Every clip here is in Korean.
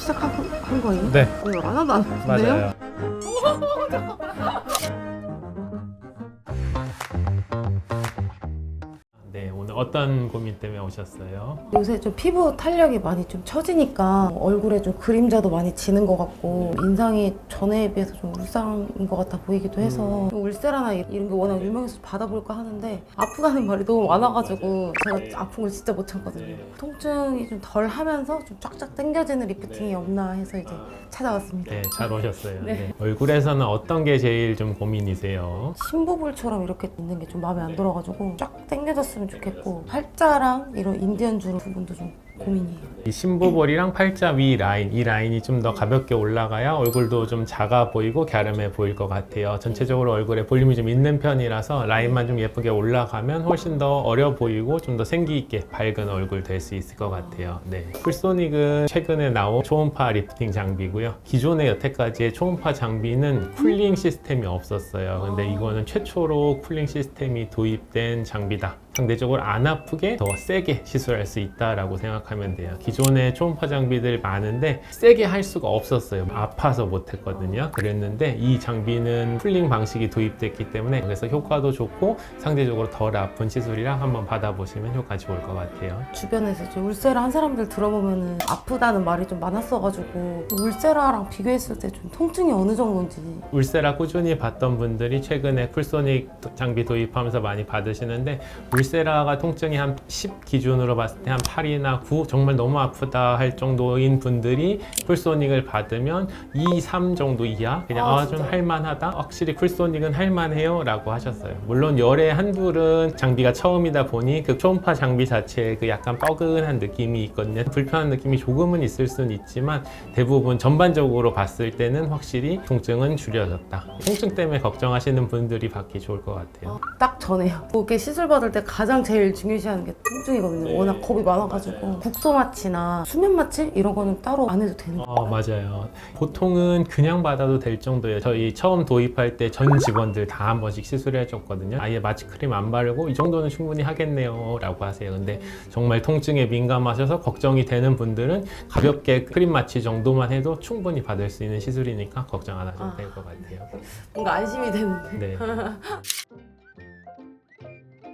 시작한 거예요? 네, 하나도 안 아픈데요? 맞아요. 네, 오늘 어떤 고민 때문에 오셨어요? 요새 좀 피부 탄력이 많이 좀 처지니까 얼굴에 좀 그림자도 많이 지는 것 같고 인상이 전에 비해서 좀 울상인 것 같아 보이기도 해서 좀 울세라나 이런 게 워낙 유명해서 받아볼까 하는데 아프다는 말이 너무 많아가지고 제가 아픈 걸 진짜 못 참거든요. 통증이 좀 덜 하면서 좀 쫙쫙 당겨지는 리프팅이 없나 해서 이제 찾아왔습니다. 네, 잘 오셨어요. 네. 네. 얼굴에서는 어떤 게 제일 좀 고민이세요? 심부볼처럼 이렇게 있는 게 좀 마음에 안 들어가지고 쫙 당겨졌으면 좋겠고 팔자랑 이런 인디언 주 부분도 좀 고민이에요. 이 심부볼이랑 팔자 위 라인, 이 라인이 좀 더 가볍게 올라가야 얼굴도 좀 작아 보이고 갸름해 보일 것 같아요. 전체적으로 얼굴에 볼륨이 좀 있는 편이라서 라인만 좀 예쁘게 올라가면 훨씬 더 어려 보이고 좀 더 생기 있게 밝은 얼굴 될 수 있을 것 같아요. 네. 풀소닉은 최근에 나온 초음파 리프팅 장비고요. 기존의 여태까지의 초음파 장비는 쿨링 시스템이 없었어요. 근데 이거는 최초로 쿨링 시스템이 도입된 장비다. 상대적으로 안 아프게 더 세게 시술할 수 있다라고 생각하면 돼요. 기존의 초음파 장비들 많은데 세게 할 수가 없었어요. 아파서 못했거든요. 그랬는데 이 장비는 쿨링 방식이 도입됐기 때문에 그래서 효과도 좋고 상대적으로 덜 아픈 시술이라 한번 받아보시면 효과 좋을 것 같아요. 주변에서 이제 울세라 한 사람들 들어보면은 아프다는 말이 좀 많았어가지고 울세라랑 비교했을 때 좀 통증이 어느 정도인지. 울세라 꾸준히 받던 분들이 최근에 쿨소닉 장비 도입하면서 많이 받으시는데 울세라가 통증이 한 10 기준으로 봤을 때 한 8이나 9 정말 너무 아프다 할 정도인 분들이 쿨소닉을 받으면 2, 3 정도 이하 그냥 좀 할만하다 확실히 쿨소닉은 할만해요 라고 하셨어요. 물론 열의 한둘은 장비가 처음이다 보니 그 초음파 장비 자체에 그 약간 뻐근한 느낌이 있거든요. 불편한 느낌이 조금은 있을 수는 있지만 대부분 전반적으로 봤을 때는 확실히 통증은 줄여졌다. 통증 때문에 걱정하시는 분들이 받기 좋을 것 같아요. 딱 전에요. 이렇게 시술 받을 때 가장 제일 중요시하는 게 통증이거든요. 워낙 겁이 많아가지고 국소 마취나 수면 마취 이런 거는 따로 안 해도 되는 거예요. 맞아요. 보통은 그냥 받아도 될 정도예요. 저희 처음 도입할 때 전 직원들 다 한 번씩 시술해 줬거든요. 아예 마취 크림 안 바르고 이 정도는 충분히 하겠네요 라고 하세요. 근데 정말 통증에 민감하셔서 걱정이 되는 분들은 가볍게 크림 마취 정도만 해도 충분히 받을 수 있는 시술이니까 걱정 안 하셔도 될 것 같아요. 뭔가 안심이 되는데. 네.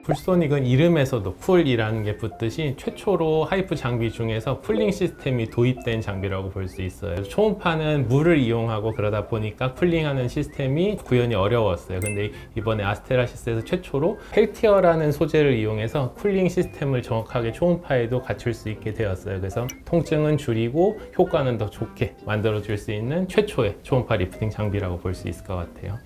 풀소닉은 이름에서도 쿨이라는 게 붙듯이 최초로 하이프 장비 중에서 쿨링 시스템이 도입된 장비라고 볼 수 있어요. 초음파는 물을 이용하고 그러다 보니까 쿨링하는 시스템이 구현이 어려웠어요. 근데 이번에 아스테라시스에서 최초로 펠티어라는 소재를 이용해서 쿨링 시스템을 정확하게 초음파에도 갖출 수 있게 되었어요. 그래서 통증은 줄이고 효과는 더 좋게 만들어줄 수 있는 최초의 초음파 리프팅 장비라고 볼 수 있을 것 같아요.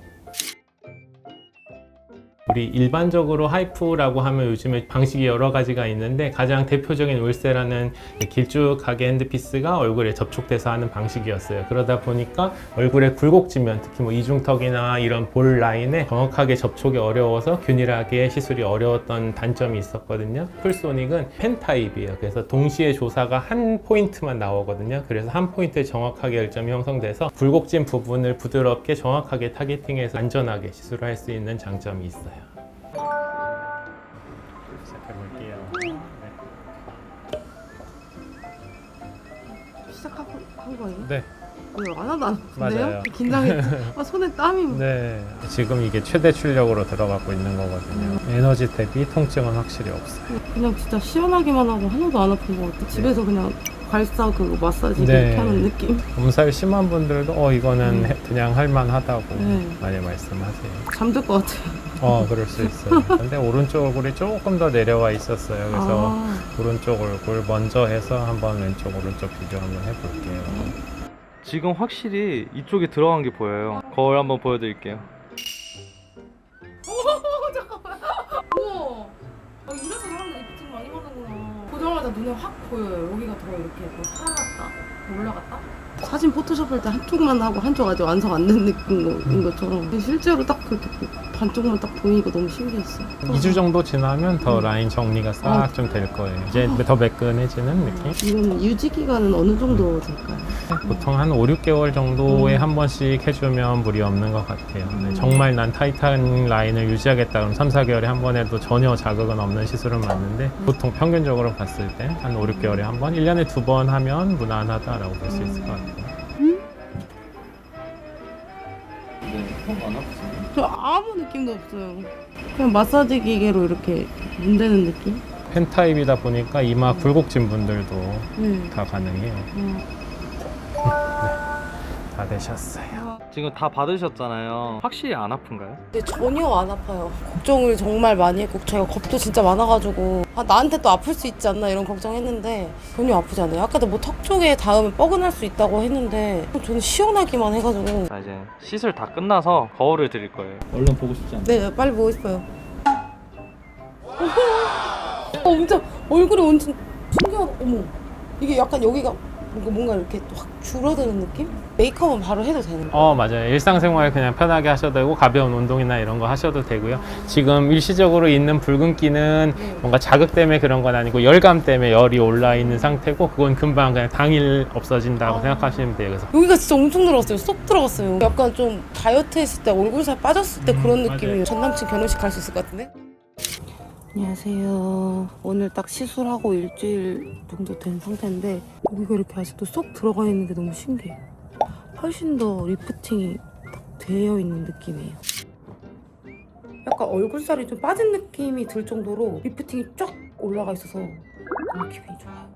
우리 일반적으로 하이프라고 하면 요즘에 방식이 여러 가지가 있는데 가장 대표적인 울세라는 길쭉하게 핸드피스가 얼굴에 접촉돼서 하는 방식이었어요. 그러다 보니까 얼굴에 굴곡지면 특히 뭐 이중턱이나 이런 볼 라인에 정확하게 접촉이 어려워서 균일하게 시술이 어려웠던 단점이 있었거든요. 풀소닉은 펜 타입이에요. 그래서 동시에 조사가 한 포인트만 나오거든요. 그래서 한 포인트에 정확하게 열점이 형성돼서 굴곡진 부분을 부드럽게 정확하게 타겟팅해서 안전하게 시술을 할 수 있는 장점이 있어요. 시작해볼게요. 시작한 거예요? 네, 하나도 안 아픈데요? 맞아요. 긴장해. 손에 땀이. 네. 지금 이게 최대 출력으로 들어가고 있는 거거든요. 에너지 대비 통증은 확실히 없어요. 그냥 진짜 시원하기만 하고 하나도 안 아픈 것 같아. 집에서 그냥 발사 그 마사지 네. 이렇게 하는 느낌. 몸살 심한 분들도 이거는 그냥 할만하다고 네. 많이 말씀하세요. 잠들 것 같아요. 그럴 수 있어요. 근데 오른쪽 얼굴이 조금 더 내려와 있었어요. 그래서 오른쪽 얼굴 먼저 해서 한번 왼쪽 오른쪽 비교 한번 해볼게요. 지금 확실히 이쪽에 들어간 게 보여요. 거울 한번 보여드릴게요. 우와. 이래서 사람들이 리프팅 많이 받는구나. 보자마자 눈에 확 보여요. 여기가 더 이렇게 뭐 살아갔다, 올라갔다. 사진 포토샵 할 때 한쪽만 하고 한쪽 아직 완성 안 된 느낌인 것처럼 실제로 딱 그렇게 반쪽만 딱 보이니까 너무 신기했어. 2주 정도 지나면 더 라인 정리가 싹 좀 될 거예요. 이제 더 매끈해지는 느낌? 이건 유지 기간은 어느 정도 될까요? 보통 한 5, 6개월 정도에 한 번씩 해주면 무리 없는 것 같아요. 네, 정말 난 타이트한 라인을 유지하겠다 그럼 3, 4개월에 한 번 해도 전혀 자극은 없는 시술은 맞는데 보통 평균적으로 봤을 때 한 5, 6개월에 한 번, 1년에 2번 하면 무난하다라고 볼 수 있을 것 같아요. 저 아무 느낌도 없어요. 그냥 마사지 기계로 이렇게 문대는 느낌? 펜 타입이다 보니까 이마 굴곡진 분들도 네. 다 가능해요. 다 되셨어요. 지금 다 받으셨잖아요. 확실히 안 아픈가요? 근데 전혀 안 아파요. 걱정을 정말 많이 했고 제가 겁도 진짜 많아가지고 나한테 또 아플 수 있지 않나 이런 걱정했는데 전혀 아프지 않아요. 아까도 뭐 턱 쪽에 닿으면 뻐근할 수 있다고 했는데 저는 시원하기만 해가지고 자, 이제 시술 다 끝나서 거울을 드릴 거예요. 얼른 보고 싶지 않나요? 네 빨리 보고 싶어요. 엄청 얼굴이 완전 신기하다. 어머 이게 약간 여기가 뭔가 이렇게 확 줄어드는 느낌? 메이크업은 바로 해도 되는 거예요? 맞아요. 일상생활 그냥 편하게 하셔도 되고 가벼운 운동이나 이런 거 하셔도 되고요. 지금 일시적으로 있는 붉은기는 뭔가 자극 때문에 그런 건 아니고 열감 때문에 열이 올라 있는 상태고 그건 금방 그냥 당일 없어진다고 생각하시면 돼요. 그래서 여기가 진짜 엄청 들어갔어요. 쏙 들어갔어요. 약간 좀 다이어트 했을 때 얼굴 살 빠졌을 때 그런 느낌이에요. 맞아요. 전 남친 결혼식 갈 수 있을 것 같은데? 안녕하세요. 오늘 딱 시술하고 일주일 정도 된 상태인데 여기가 이렇게 아직도 쏙 들어가 있는 게 너무 신기해요. 훨씬 더 리프팅이 딱 되어 있는 느낌이에요. 약간 얼굴살이 좀 빠진 느낌이 들 정도로 리프팅이 쫙 올라가 있어서 너무 기분이 좋아요.